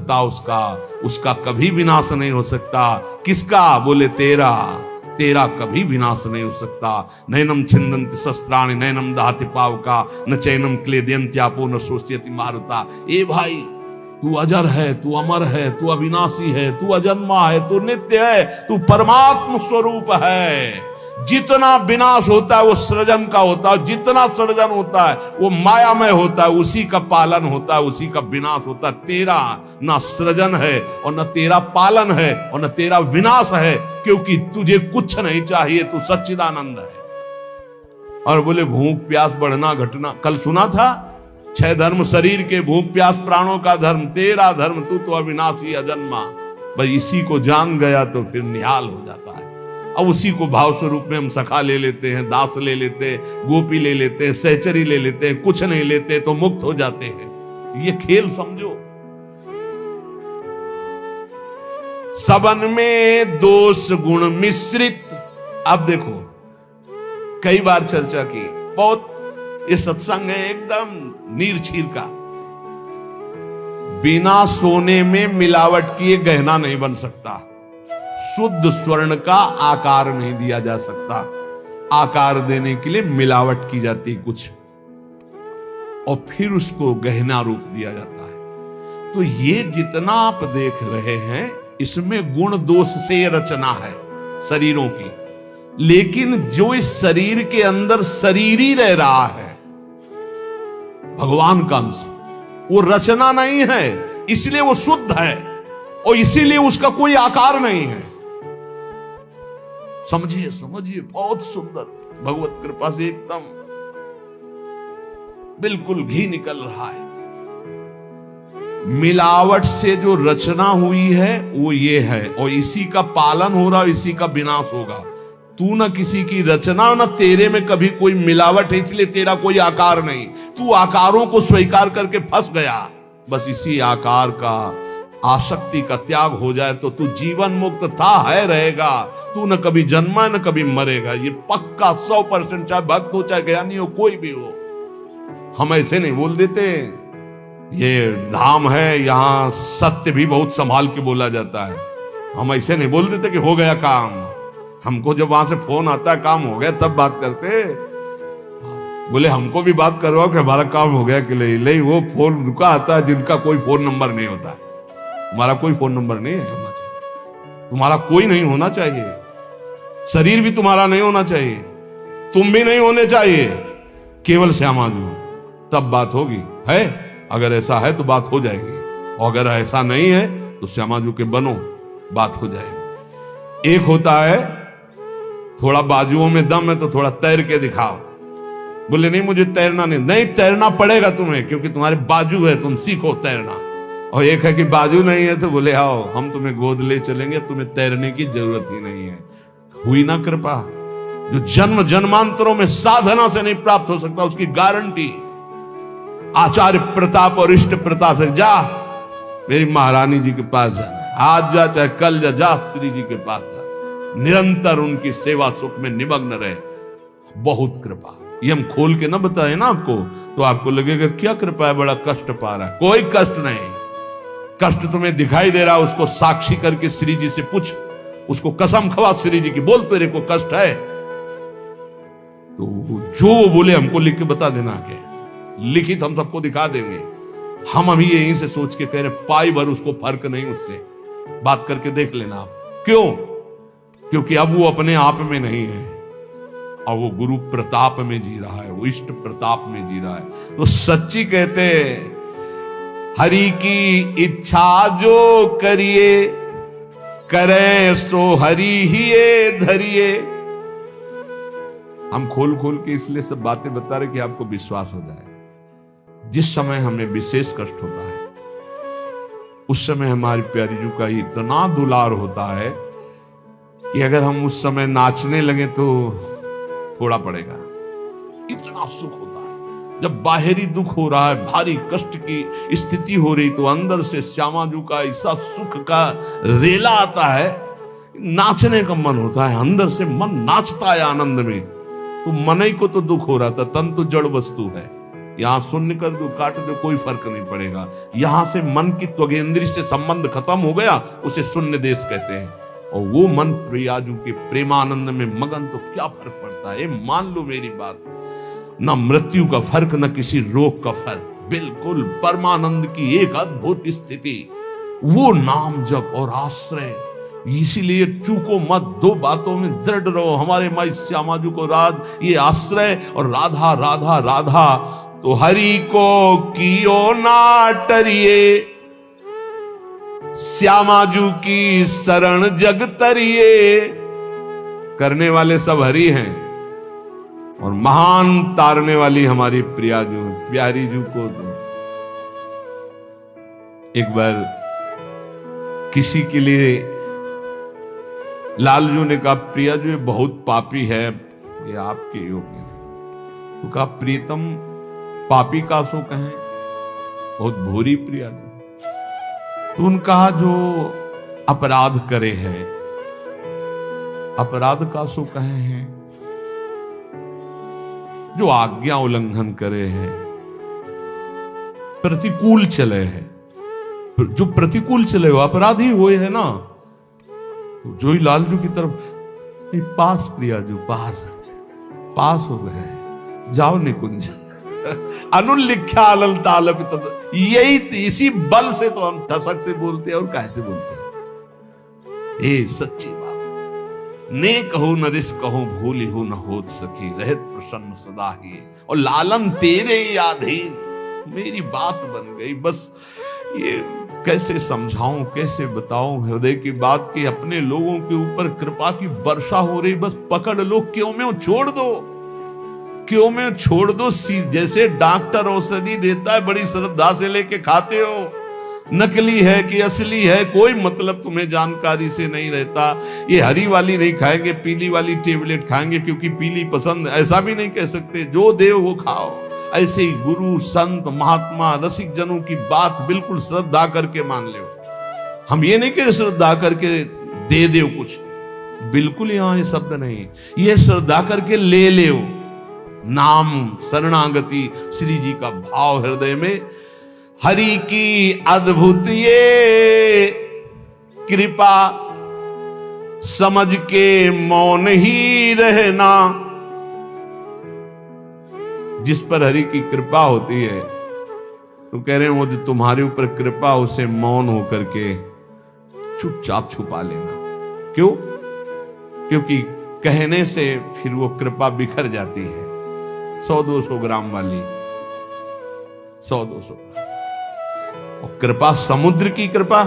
सकता उसका, उसका कभी विनाश नहीं हो सकता। किसका? बोले तेरा, तेरा कभी विनाश नहीं हो सकता। नैनम छिंदन्ति शस्त्राणि नैनम दहति पावका न चैनम क्लेदयन्त्यापो न शोष्यति मारुता। ए भाई, तू अजर है, तू अमर है, तू अविनाशी है, तू अजन्मा है, तू नित्य है, तू परमात्म स्वरूप है। जितना विनाश होता है वो सृजन का होता है, जितना सृजन होता है वो मायामय होता है, उसी का पालन होता है, उसी का विनाश होता है। तेरा ना सृजन है और न तेरा पालन है और न तेरा विनाश है, क्योंकि तुझे कुछ नहीं चाहिए, तू सच्चिदानंद है। और बोले भूख प्यास बढ़ना घटना, कल सुना था 6 धर्म शरीर के, भूख प्यास प्राणों का धर्म, तेरा धर्म तू तो अविनाशी अजन्मा। भाई इसी को जान गया तो फिर निहाल हो जाता है। अब उसी को भाव स्वरूप में हम सखा ले लेते हैं, दास ले लेते हैं, गोपी ले लेते हैं, सहचरी ले लेते हैं, कुछ नहीं लेते तो मुक्त हो जाते हैं। ये खेल समझो। सबन में दोष गुण मिश्रित। अब देखो, कई बार चर्चा की, बहुत ये सत्संग है एकदम नीर छीर का। बिना सोने में मिलावट किए गहना नहीं बन सकता, शुद्ध स्वर्ण का आकार नहीं दिया जा सकता, आकार देने के लिए मिलावट की जाती कुछ और फिर उसको गहना रूप दिया जाता है। तो ये जितना आप देख रहे हैं इसमें गुण दोष से रचना है शरीरों की, लेकिन जो इस शरीर के अंदर शरीर ही रह रहा है, भगवान का अंश, वो रचना नहीं है, इसलिए वो शुद्ध है और इसीलिए उसका कोई आकार नहीं है। समझिए समझिए, बहुत सुंदर, भगवत कृपा से एकदम बिल्कुल घी निकल रहा है। मिलावट से जो रचना हुई है वो ये है और इसी का पालन हो रहा है, इसी का विनाश होगा। तू ना किसी की रचना, ना तेरे में कभी कोई मिलावट है, इसलिए तेरा कोई आकार नहीं। तू आकारों को स्वीकार करके फंस गया। बस इसी आकार का, आसक्ति का त्याग हो जाए तो तू जीवन मुक्त था, है, रहेगा। तू न कभी जन्मा न कभी मरेगा, ये पक्का 100%, चाहे भक्त हो चाहे ज्ञानी हो, कोई भी हो। हम ऐसे नहीं बोल देते, ये धाम है, यहां सत्य भी बहुत संभाल के बोला जाता है। हम ऐसे नहीं बोल देते कि हो गया काम। हमको जब वहां से फोन आता है काम हो गया तब बात करते। बोले हमको भी बात करवाओ कि हमारा काम हो गया कि नहीं। वो फोन उनका आता है जिनका कोई फोन नंबर नहीं होता। तुम्हारा कोई फोन नंबर नहीं होना चाहिए, तुम्हारा कोई नहीं होना चाहिए, शरीर भी तुम्हारा नहीं होना चाहिए, तुम भी नहीं होने चाहिए, केवल श्यामा जी, तब बात होगी। है अगर ऐसा है तो बात हो जाएगी, और अगर ऐसा नहीं है तो श्यामा जी के बनो, बात हो जाएगी। एक होता है थोड़ा बाजुओं में दम है तो थोड़ा तैर के दिखाओ। बोले नहीं मुझे तैरना नहीं, तैरना पड़ेगा तुम्हें, क्योंकि तुम्हारे बाजू है, तुम सीखो तैरना। और एक है कि बाजू नहीं है तो बोले आओ हम तुम्हें गोद ले चलेंगे, तुम्हें तैरने की जरूरत ही नहीं है। हुई ना कृपा। जो जन्म जन्मांतरों में साधना से नहीं प्राप्त हो सकता, उसकी गारंटी आचार्य प्रताप और इष्ट प्रताप से। जा मेरी महारानी जी के पास जाना, आज जा चाहे कल जा श्री जी के पास जा, निरंतर उनकी सेवा सुख में निमग्न रहे। बहुत कृपा। ये हम खोल के ना बताए ना आपको तो आपको लगेगा क्या कृपा है, बड़ा कष्ट पा रहा है। कोई कष्ट नहीं। कष्ट तुम्हें दिखाई दे रहा, उसको साक्षी करके श्री जी से पूछ, उसको कसम खवा श्री जी की, बोल तेरे को कष्ट है तो जो वो बोले हमको लिख के बता देना के, लिखित हम सबको दिखा देंगे। हम अभी यहीं से सोच के कह रहे पाई भर उसको फर्क नहीं, उससे बात करके देख लेना आप। क्यों? क्योंकि अब वो अपने आप में नहीं है और वो गुरु प्रताप में जी रहा है, वो इष्ट प्रताप में जी रहा है। तो सच्ची कहते हैं हरि की इच्छा जो करिए, करे सो हरि ही धरिए। हम खोल खोल के इसलिए सब बातें बता रहे कि आपको विश्वास हो जाए। जिस समय हमें विशेष कष्ट होता है उस समय हमारी प्यारी जू का इतना दुलार होता है कि अगर हम उस समय नाचने लगे तो थोड़ा पड़ेगा। इतना सुख होता है जब बाहरी दुख हो रहा है, भारी कष्ट की स्थिति हो रही, तो अंदर से श्यामा जू का ऐसा सुख का रेला आता है, नाचने का मन होता है, अंदर से मन नाचता है आनंद में। तो मन ही को तो दुख हो रहा था, तन तो जड़ वस्तु है, यहां शून्य कर दो, काट दो, कोई फर्क नहीं पड़ेगा। यहां से मन की त्वगेंद्री से संबंध खत्म हो गया, उसे शून्य देश कहते हैं। और वो मन प्रियाजू के प्रेमानंद में मगन, तो क्या फर्क पड़ता है? मान लो मेरी बात, न मृत्यु का फर्क, न किसी रोग का फर्क, बिल्कुल परमानंद की एक अद्भुत स्थिति, वो नाम जप और आश्रय। इसीलिए चूको मत, दो बातों में दृढ़ रहो। हमारे माई श्यामाजू को राज ये आश्रय और राधा राधा राधा, तो हरि को कियो ना टरिए, श्यामाजू की शरण जग तरिए। करने वाले सब हरि हैं और महान तारने वाली हमारी प्रियाजू, प्यारी जू को। तो एक बार किसी के लिए लालजू ने कहा, प्रियाजू ये बहुत पापी है, ये आपके योग्य है। तो कहा, प्रीतम पापी का सो कहें, बहुत भूरी प्रियाजू। तो उन्होंने कहा, जो अपराध करे है, अपराध का सो कहे हैं, जो आज्ञा उल्लंघन करे है, प्रतिकूल चले है, जो प्रतिकूल चले हो अपराधी हुए है ना। तो जो ही लालजू की तरफ, पास प्रियाजू पास हो गए, जाओ निकुंज। अनुल्लिख्या अललतालपित, यही इसी बल से तो हम ठसक से बोलते हैं, और कैसे बोलते हैं। ए सच्ची बात, ने कहो न रिस कहो, भूली हो न होत सकी, रहत प्रसन्न सदा ही, और लालन तेरे ही अधीन। मेरी बात बन गई, बस ये कैसे समझाऊं, कैसे बताऊं हृदय की बात की। अपने लोगों के ऊपर कृपा की वर्षा हो रही, बस पकड़ लो, क्यों में छोड़ दो, क्यों में छोड़ दो। जैसे डॉक्टर औषधि देता है, बड़ी श्रद्धा से लेके खाते हो, नकली है कि असली है कोई मतलब तुम्हें जानकारी से नहीं रहता। ये हरी वाली नहीं खाएंगे, पीली वाली टेबलेट खाएंगे क्योंकि पीली पसंद, ऐसा भी नहीं कह सकते। जो देव वो खाओ। ऐसे ही गुरु संत महात्मा रसिक जनों की बात बिल्कुल श्रद्धा करके मान लो। हम ये नहीं कह श्रद्धा करके दे दो कुछ, बिल्कुल यहां ये शब्द नहीं, ये श्रद्धा करके ले ले। नाम शरणागति श्री जी का भाव हृदय में, हरि की अद्भुत ये कृपा, समझ के मौन ही रहना। जिस पर हरि की कृपा होती है, तो कह रहे हैं वो जो तुम्हारे ऊपर कृपा, उसे मौन होकर के चुपचाप छुपा लेना। क्यों? क्योंकि कहने से फिर वो कृपा बिखर जाती है। 100-200 ग्राम वाली, 100-200 ग्राम। और कृपा समुद्र की कृपा,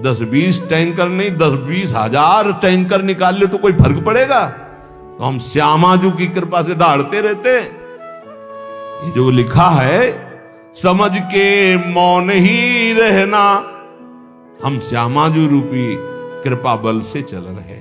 10-20 टैंकर नहीं, 10-20 हजार टैंकर निकाल ले तो कोई फर्क पड़ेगा? तो हम श्यामाजू की कृपा से दहाड़ते रहते। ये जो लिखा है, समझ के मौन ही रहना, हम श्यामाजू रूपी कृपा बल से चल रहे।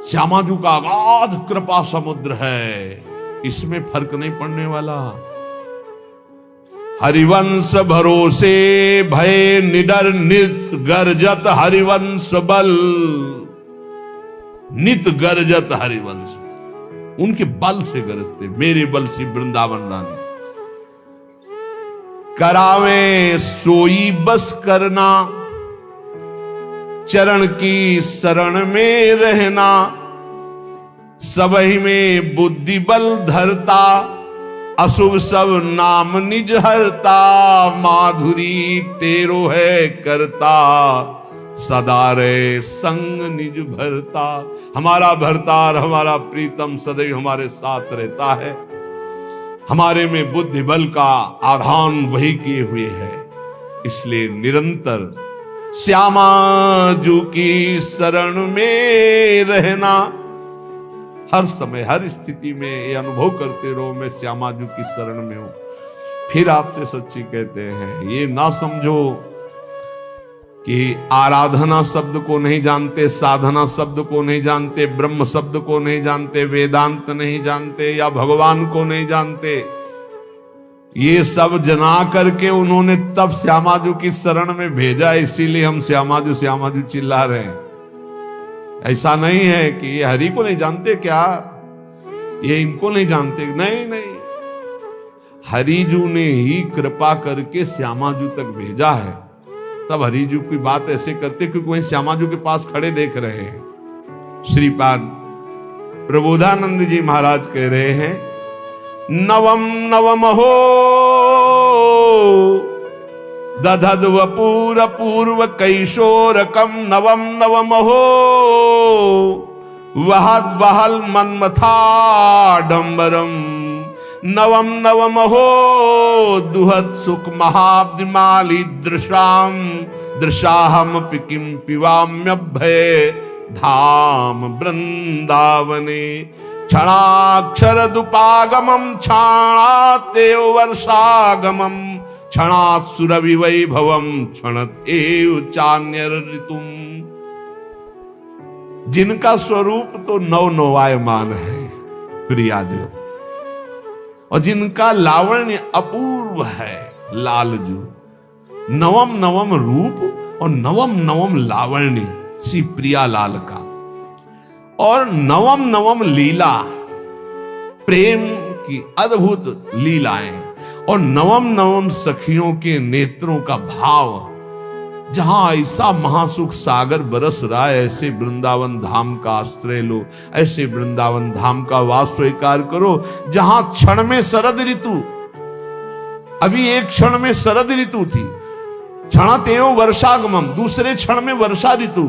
श्यामाजू का अगाध कृपा समुद्र है, इसमें फर्क नहीं पड़ने वाला। हरिवंश भरोसे भय निडर नित गरजत हरिवंश बल, नित गरजत हरिवंश, उनके बल से गरजते। मेरे बल से वृंदावन रानी करावे सोई बस करना, चरण की शरण में रहना, सबही में बुद्धि बल धरता, अशुभ सब नाम निज हरता, माधुरी तेरो है करता, सदा रे संग निज भरता। हमारा भरतार, हमारा प्रीतम सदैव हमारे साथ रहता है। हमारे में बुद्धि बल का आधान वही किए हुए है। इसलिए निरंतर श्यामाजू की शरण में रहना, हर समय हर स्थिति में ये अनुभव करते रहो, मैं श्यामाजू की शरण में हूं। फिर आपसे सच्ची कहते हैं, ये ना समझो कि आराधना शब्द को नहीं जानते, साधना शब्द को नहीं जानते, ब्रह्म शब्द को नहीं जानते, वेदांत नहीं जानते, या भगवान को नहीं जानते। ये सब जना करके उन्होंने तब श्यामाजू की शरण में भेजा, इसीलिए हम श्यामाजू श्यामाजू चिल्ला रहे हैं। ऐसा नहीं है कि ये हरि को नहीं जानते क्या, ये इनको नहीं जानते, नहीं नहीं। हरिजू ने ही कृपा करके श्यामाजू तक भेजा है। तब हरिजू की बात ऐसे करते क्योंकि वहीं श्यामाजू के पास खड़े देख रहे हैं। श्रीपाद प्रबोधानंद जी महाराज कह रहे हैं, नवम नवम हो दधद वपूर पूर्व कैशोरकम नवम नवम हो वहद वहल मन्मथाडंबरम नवम नवम हो दुहत सुख महाब्दिमाली दृशाम दृशाहम पिकिम पिवाम्यभय धाम वृंदावने क्षणाक्षर दुपागमम क्षणातेव वर्षागमम क्षणात् सुरभि वैभवम क्षणत एव चान्यर ऋतुम। जिनका स्वरूप तो नव नवायमान है प्रियाजू, और जिनका लावण्य अपूर्व है लालजू। नवम नवम रूप और नवम नवम लावण्य श्री प्रिया लाल का, और नवम नवम लीला प्रेम की अद्भुत लीलाएं, और नवम नवम सखियों के नेत्रों का भाव। जहां ऐसा महासुख सागर बरस रहा है, ऐसे वृंदावन धाम का आश्रय लो, ऐसे वृंदावन धाम का वास स्वीकार करो जहां क्षण में शरद ऋतु, अभी एक क्षण में शरद ऋतु थी, क्षणत एवं वर्षागमम, दूसरे क्षण में वर्षा ऋतु,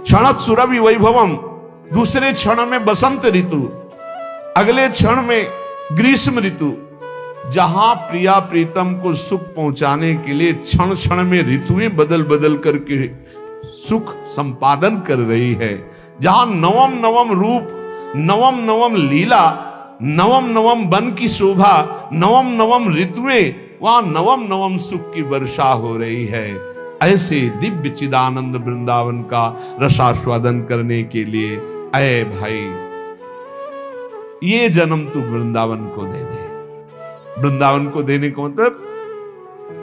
क्षणत सुरभि वैभवम, दूसरे क्षण में बसंत ऋतु, अगले क्षण में ग्रीष्म ऋतु। जहां प्रिया प्रीतम को सुख पहुंचाने के लिए क्षण क्षण में ऋतुएं बदल बदल करके सुख संपादन कर रही है, जहां नवम नवम रूप, नवम नवम लीला, नवम नवम वन की शोभा, नवम नवम ऋतुएं, वहां नवम नवम सुख की वर्षा हो रही है। ऐसे दिव्य चिदानंद वृंदावन का रसास्वादन करने के लिए अय भाई, ये जन्म तू वृंदावन को दे दे। वृंदावन को देने को मतलब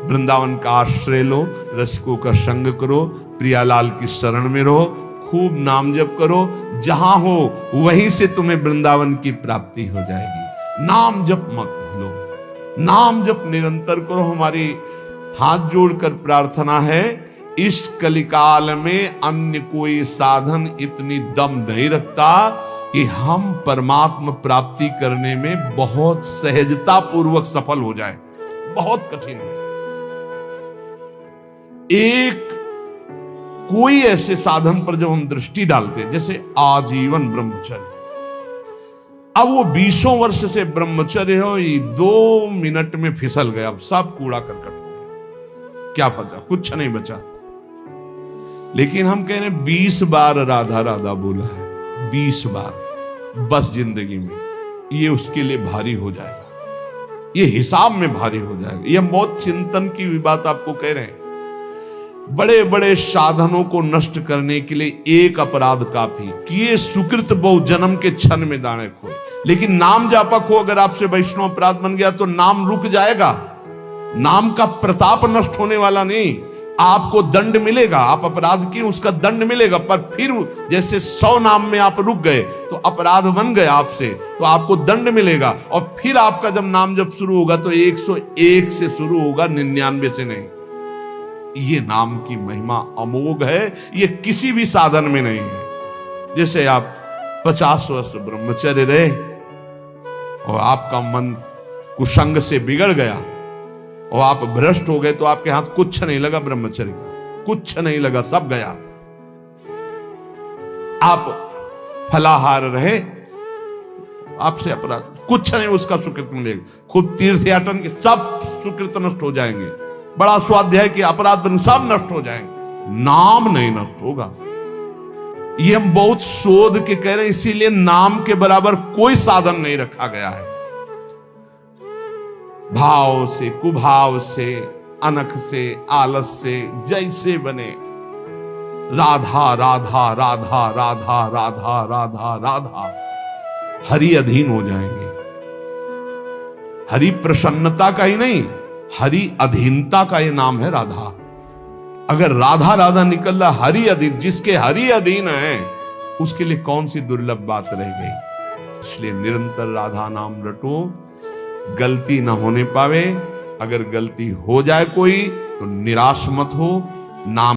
वृंदावन का आश्रय लो, रसिकों का संग करो, प्रियालाल की शरण में रहो, खूब नाम जप करो, जहां हो वहीं से तुम्हें वृंदावन की प्राप्ति हो जाएगी। नाम जप मत भूलो, नाम जप निरंतर करो। हमारी हाथ जोड़कर प्रार्थना है, इस कलिकाल में अन्य कोई साधन इतनी दम नहीं रखता कि हम परमात्मा प्राप्ति करने में बहुत सहजता पूर्वक सफल हो जाए। बहुत कठिन है। एक कोई ऐसे साधन पर जब हम दृष्टि डालते हैं, जैसे आजीवन ब्रह्मचर्य, अब वो 20 वर्ष से ब्रह्मचर्य हो, ये 2 मिनट में फिसल गया, अब सब कूड़ा करकट हो गया, क्या पता, कुछ नहीं बचा। लेकिन हम कह रहे हैं 20 बार राधा राधा बोला है, 20 बार बस जिंदगी में, ये उसके लिए भारी हो जाएगा, ये हिसाब में भारी हो जाएगा। ये बहुत चिंतन की भी बात आपको कह रहे हैं। बड़े बड़े साधनों को नष्ट करने के लिए एक अपराध काफी, किए सुकृत बहु जन्म के क्षण में दाने खो। लेकिन नाम जापक हो, अगर आपसे वैष्णव अपराध बन गया तो नाम रुक जाएगा, नाम का प्रताप नष्ट होने वाला नहीं। आपको दंड मिलेगा, आप अपराध किए उसका दंड मिलेगा, पर फिर जैसे 100 नाम में आप रुक गए तो अपराध बन गए आपसे, तो आपको दंड मिलेगा। और फिर आपका जब नाम जब शुरू होगा तो 101 से शुरू होगा, 99 से नहीं। ये नाम की महिमा अमोघ है, ये किसी भी साधन में नहीं है। जैसे आप 50 वर्ष ब्रह्मचर्य रहे और आपका मन कुसंग से बिगड़ गया और आप भ्रष्ट हो गए, तो आपके हाथ कुछ नहीं लगा ब्रह्मचर्य का, कुछ नहीं लगा, सब गया। आप फलाहार रहे, आपसे अपराध कुछ नहीं, उसका सुकृत मिलेगा। खुद तीर्थयाटन के सब सुकृत नष्ट हो जाएंगे, बड़ा स्वाध्याय के अपराध बन सब नष्ट हो जाएंगे, नाम नहीं नष्ट होगा। ये हम बहुत शोध के कह रहे हैं, इसीलिए नाम के बराबर कोई साधन नहीं रखा गया है। भाव से, कुभाव से, अनख से, आलस से, जैसे बने, राधा राधा राधा राधा राधा राधा राधा, हरि अधीन हो जाएंगे। हरि प्रसन्नता का ही नहीं, हरि अधीनता का ये नाम है राधा। अगर राधा राधा निकल रहा, हरि अधीन, जिसके हरि अधीन है उसके लिए कौन सी दुर्लभ बात रह गई। इसलिए निरंतर राधा नाम रटो, गलती ना होने पावे। अगर गलती हो जाए कोई तो निराश मत हो, नाम